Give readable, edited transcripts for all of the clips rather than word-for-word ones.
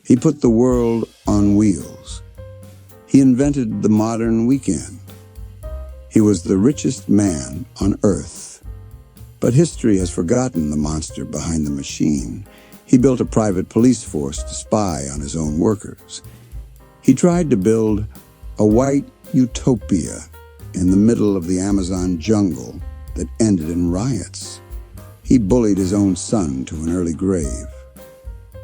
He put the world on wheels. He invented the modern weekend. He was the richest man on earth. But history has forgotten the monster behind the machine. He built a private police force to spy on his own workers. He tried to build a white utopia in the middle of the Amazon jungle that ended in riots. He bullied his own son to an early grave.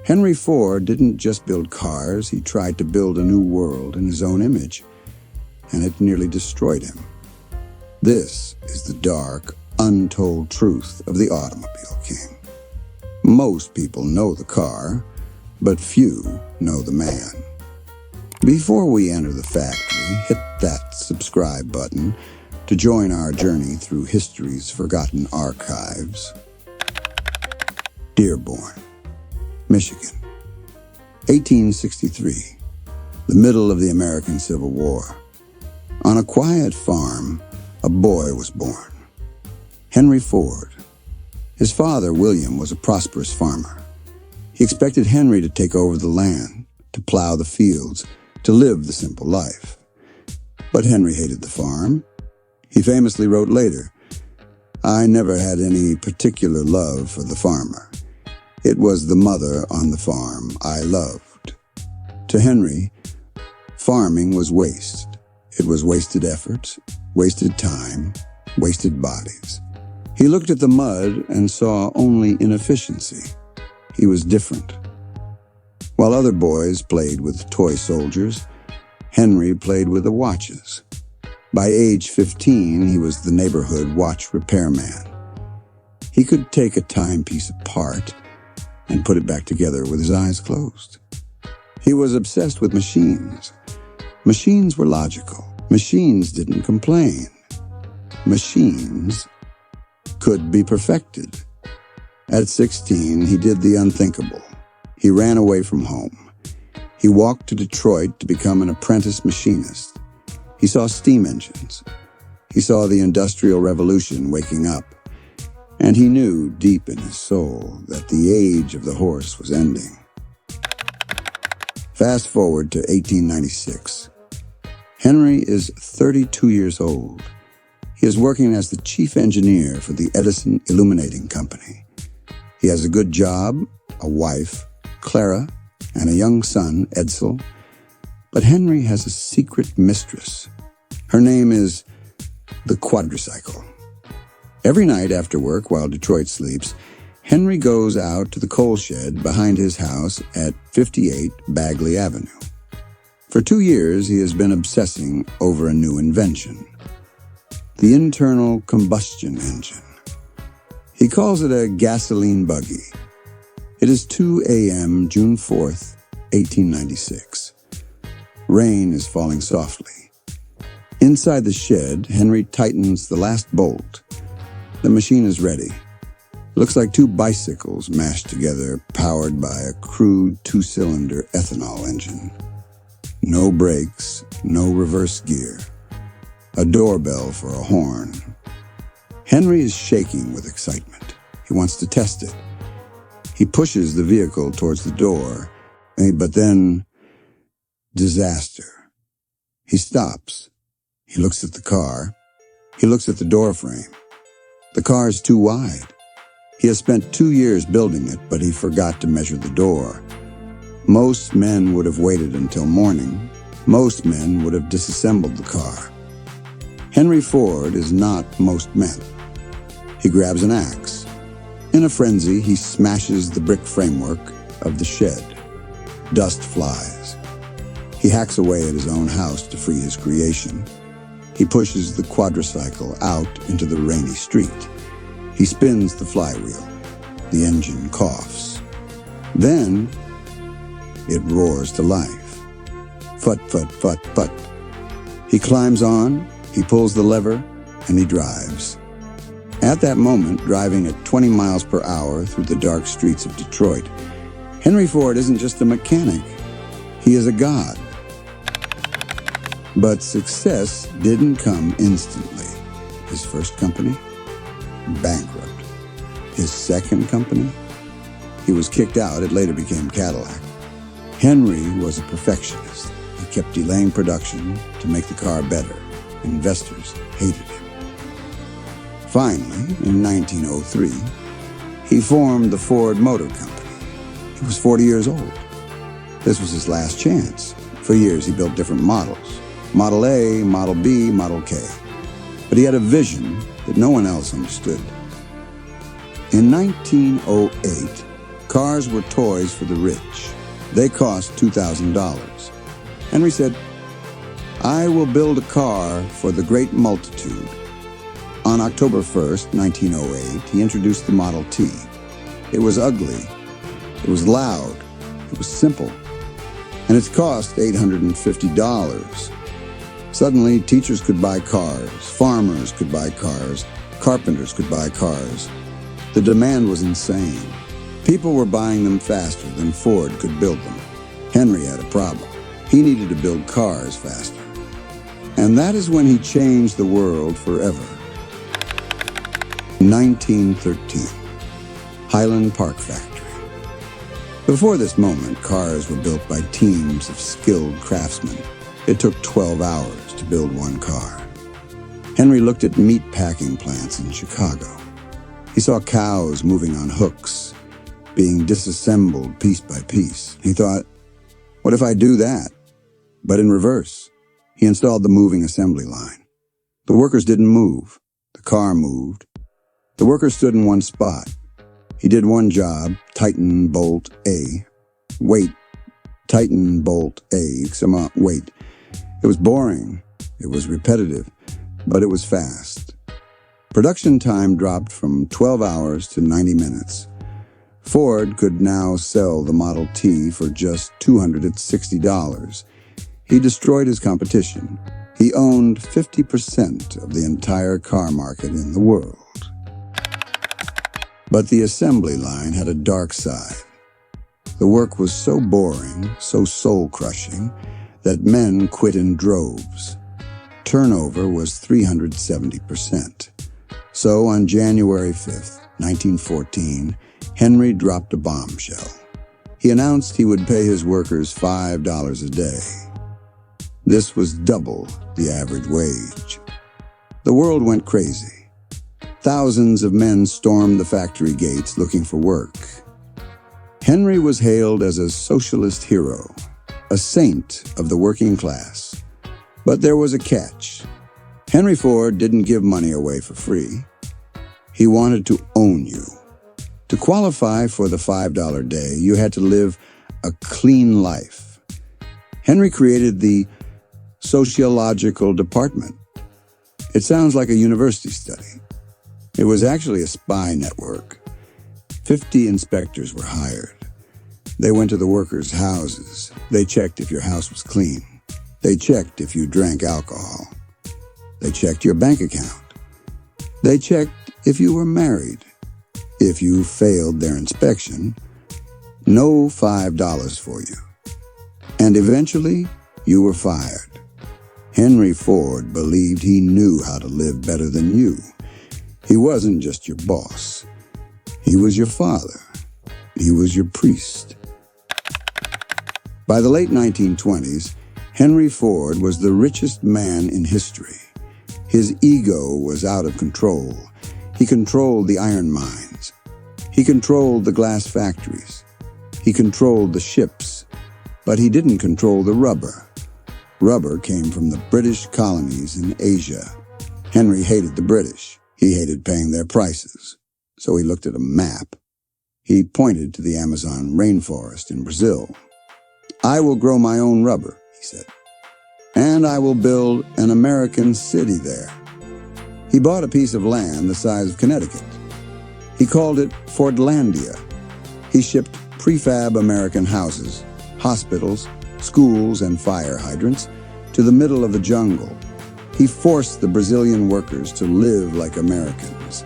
Henry Ford didn't just build cars, he tried to build a new world in his own image, and it nearly destroyed him. This is the dark, untold truth of the automobile king. Most people know the car, but few know the man. Before we enter the factory, hit that subscribe button to join our journey through history's forgotten archives. Dearborn, Michigan, 1863, the middle of the American Civil War. On a quiet farm, a boy was born, Henry Ford. His father, William, was a prosperous farmer. He expected Henry to take over the land, to plow the fields, to live the simple life. But Henry hated the farm. He famously wrote later, "I never had any particular love for the farmer. It was the mother on the farm I loved." To Henry, farming was waste. It was wasted efforts, wasted time, wasted bodies. He looked at the mud and saw only inefficiency. He was different. While other boys played with toy soldiers, Henry played with the watches. By age 15, he was the neighborhood watch repairman. He could take a timepiece apart and put it back together with his eyes closed. He was obsessed with machines. Machines were logical. Machines didn't complain. Machines could be perfected. At 16, he did the unthinkable. He ran away from home. He walked to Detroit to become an apprentice machinist. He saw steam engines. He saw the Industrial Revolution waking up. And he knew deep in his soul that the age of the horse was ending. Fast forward to 1896. Henry is 32 years old. He is working as the chief engineer for the Edison Illuminating Company. He has a good job, a wife, Clara, and a young son, Edsel. But Henry has a secret mistress. Her name is the quadricycle. Every night after work, while Detroit sleeps, Henry goes out to the coal shed behind his house at 58 Bagley Avenue. For 2 years, he has been obsessing over a new invention, the internal combustion engine. He calls it a gasoline buggy. It is 2 a.m., June 4th, 1896. Rain is falling softly. Inside the shed, Henry tightens the last bolt. The machine is ready. Looks like 2 bicycles mashed together, powered by a crude 2-cylinder ethanol engine. No brakes, no reverse gear. A doorbell for a horn. Henry is shaking with excitement. He wants to test it. He pushes the vehicle towards the door, but then, disaster. He stops. He looks at the car. He looks at the door frame. The car is too wide. He has spent 2 years building it, but he forgot to measure the door. Most men would have waited until morning. Most men would have disassembled the car. Henry Ford is not most men. He grabs an axe. In a frenzy, he smashes the brick framework of the shed. Dust flies. He hacks away at his own house to free his creation. He pushes the quadricycle out into the rainy street. He spins the flywheel. The engine coughs. Then, it roars to life. Fut, fut, fut, fut. He climbs on, he pulls the lever, and he drives. At that moment, driving at 20 miles per hour through the dark streets of Detroit, Henry Ford isn't just a mechanic. He is a god. But success didn't come instantly. His first company? Bankrupt. His second company? He was kicked out. It later became Cadillac. Henry was a perfectionist. He kept delaying production to make the car better. Investors hated him. Finally, in 1903, he formed the Ford Motor Company. He was 40 years old. This was his last chance. For years, he built different models. Model A, Model B, Model K. But he had a vision that no one else understood. In 1908, cars were toys for the rich. They cost $2,000. Henry said, "I will build a car for the great multitude." On October 1st, 1908, he introduced the Model T. It was ugly. It was loud. It was simple. And its cost $850. Suddenly, teachers could buy cars, farmers could buy cars, carpenters could buy cars. The demand was insane. People were buying them faster than Ford could build them. Henry had a problem. He needed to build cars faster. And that is when he changed the world forever. 1913, Highland Park Factory. Before this moment, cars were built by teams of skilled craftsmen. It took 12 hours to build one car. Henry looked at meat packing plants in Chicago. He saw cows moving on hooks, being disassembled piece by piece. He thought, what if I do that? But in reverse, he installed the moving assembly line. The workers didn't move. The car moved. The workers stood in one spot. He did one job, tighten bolt A. Wait. Tighten bolt A. Wait. It was boring. It was repetitive, but it was fast. Production time dropped from 12 hours to 90 minutes. Ford could now sell the Model T for just $260. He destroyed his competition. He owned 50% of the entire car market in the world. But the assembly line had a dark side. The work was so boring, so soul-crushing, that men quit in droves. Turnover was 370%. So on January 5th, 1914, Henry dropped a bombshell. He announced he would pay his workers $5 a day. This was double the average wage. The world went crazy. Thousands of men stormed the factory gates looking for work. Henry was hailed as a socialist hero, a saint of the working class. But there was a catch. Henry Ford didn't give money away for free. He wanted to own you. To qualify for the $5 day, you had to live a clean life. Henry created the sociological department. It sounds like a university study. It was actually a spy network. 50 inspectors were hired. They went to the workers' houses. They checked if your house was clean. They checked if you drank alcohol. They checked your bank account. They checked if you were married. If you failed their inspection, no $5 for you. And eventually, you were fired. Henry Ford believed he knew how to live better than you. He wasn't just your boss. He was your father. He was your priest. By the late 1920s, Henry Ford was the richest man in history. His ego was out of control. He controlled the iron mines. He controlled the glass factories. He controlled the ships. But he didn't control the rubber. Rubber came from the British colonies in Asia. Henry hated the British. He hated paying their prices. So he looked at a map. He pointed to the Amazon rainforest in Brazil. "I will grow my own rubber," he said. "And I will build an American city there." He bought a piece of land the size of Connecticut. He called it Fordlandia. He shipped prefab American houses, hospitals, schools, and fire hydrants to the middle of the jungle. He forced the Brazilian workers to live like Americans.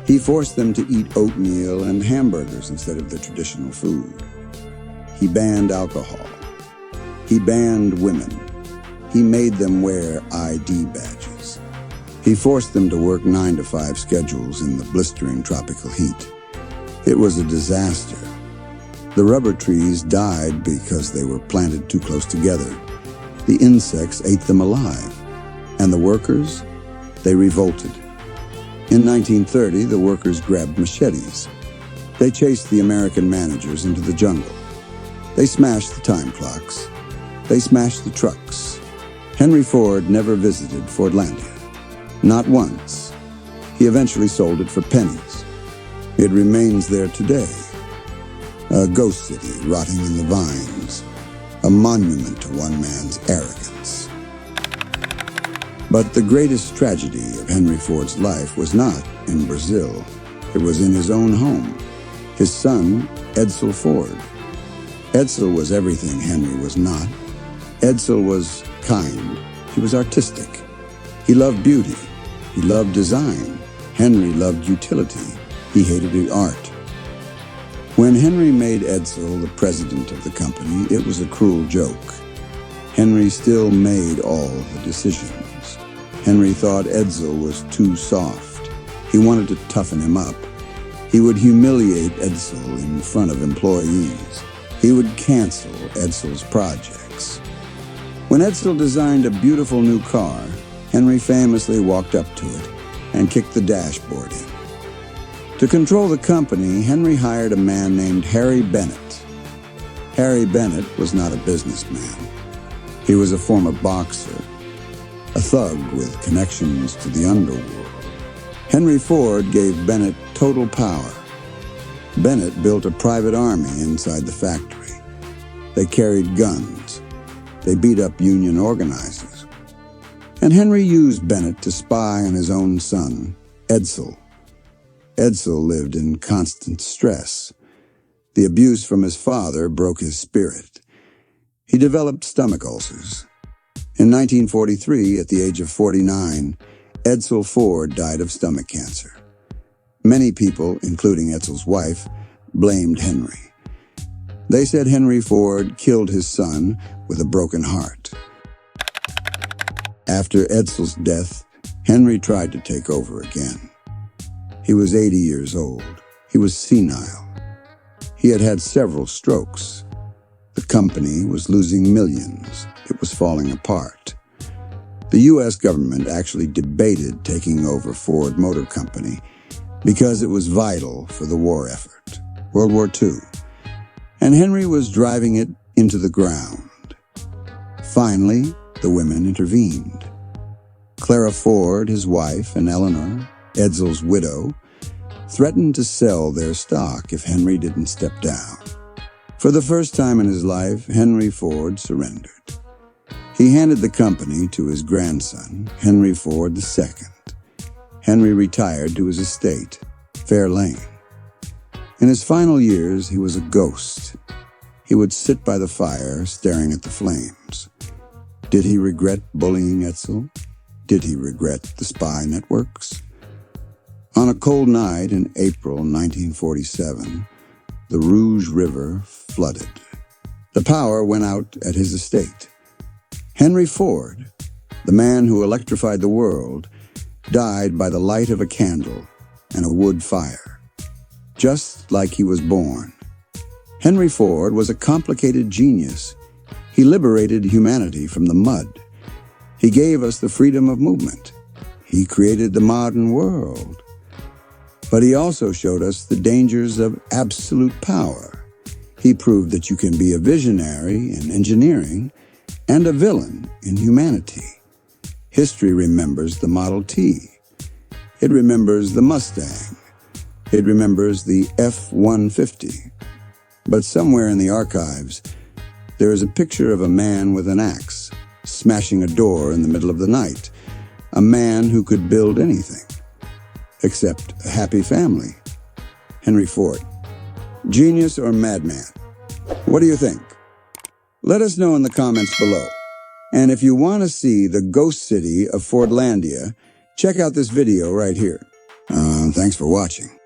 He forced them to eat oatmeal and hamburgers instead of their traditional food. He banned alcohol. He banned women. He made them wear ID badges. He forced them to work 9-to-5 schedules in the blistering tropical heat. It was a disaster. The rubber trees died because they were planted too close together. The insects ate them alive. And the workers? They revolted. In 1930, the workers grabbed machetes. They chased the American managers into the jungle. They smashed the time clocks. They smashed the trucks. Henry Ford never visited Fordlandia. Not once. He eventually sold it for pennies. It remains there today. A ghost city rotting in the vines. A monument to one man's arrogance. But the greatest tragedy of Henry Ford's life was not in Brazil. It was in his own home. His son, Edsel Ford. Edsel was everything Henry was not. Edsel was kind. He was artistic. He loved beauty. He loved design. Henry loved utility. He hated the art. When Henry made Edsel the president of the company, it was a cruel joke. Henry still made all the decisions. Henry thought Edsel was too soft. He wanted to toughen him up. He would humiliate Edsel in front of employees. He would cancel Edsel's projects. When Edsel designed a beautiful new car, Henry famously walked up to it and kicked the dashboard in. To control the company, Henry hired a man named Harry Bennett. Harry Bennett was not a businessman. He was a former boxer, a thug with connections to the underworld. Henry Ford gave Bennett total power. Bennett built a private army inside the factory. They carried guns. They beat up union organizers. And Henry used Bennett to spy on his own son, Edsel. Edsel lived in constant stress. The abuse from his father broke his spirit. He developed stomach ulcers. In 1943, at the age of 49, Edsel Ford died of stomach cancer. Many people, including Edsel's wife, blamed Henry. They said Henry Ford killed his son with a broken heart. After Edsel's death, Henry tried to take over again. He was 80 years old. He was senile. He had had several strokes. The company was losing millions. It was falling apart. The U.S. government actually debated taking over Ford Motor Company because it was vital for the war effort, World War II. And Henry was driving it into the ground. Finally, the women intervened. Clara Ford, his wife, and Eleanor, Edsel's widow, threatened to sell their stock if Henry didn't step down. For the first time in his life, Henry Ford surrendered. He handed the company to his grandson, Henry Ford II. Henry retired to his estate, Fair Lane. In his final years, he was a ghost. He would sit by the fire, staring at the flames. Did he regret bullying Edsel? Did he regret the spy networks? On a cold night in April 1947, the Rouge River flooded. The power went out at his estate. Henry Ford, the man who electrified the world, died by the light of a candle and a wood fire, just like he was born. Henry Ford was a complicated genius. He liberated humanity from the mud. He gave us the freedom of movement. He created the modern world. But he also showed us the dangers of absolute power. He proved that you can be a visionary in engineering and a villain in humanity. History remembers the Model T. It remembers the Mustang. It remembers the F-150. But somewhere in the archives, there is a picture of a man with an axe, smashing a door in the middle of the night. A man who could build anything. Except a happy family. Henry Ford. Genius or madman? What do you think? Let us know in the comments below. And if you want to see the ghost city of Fordlandia, check out this video right here. Thanks for watching.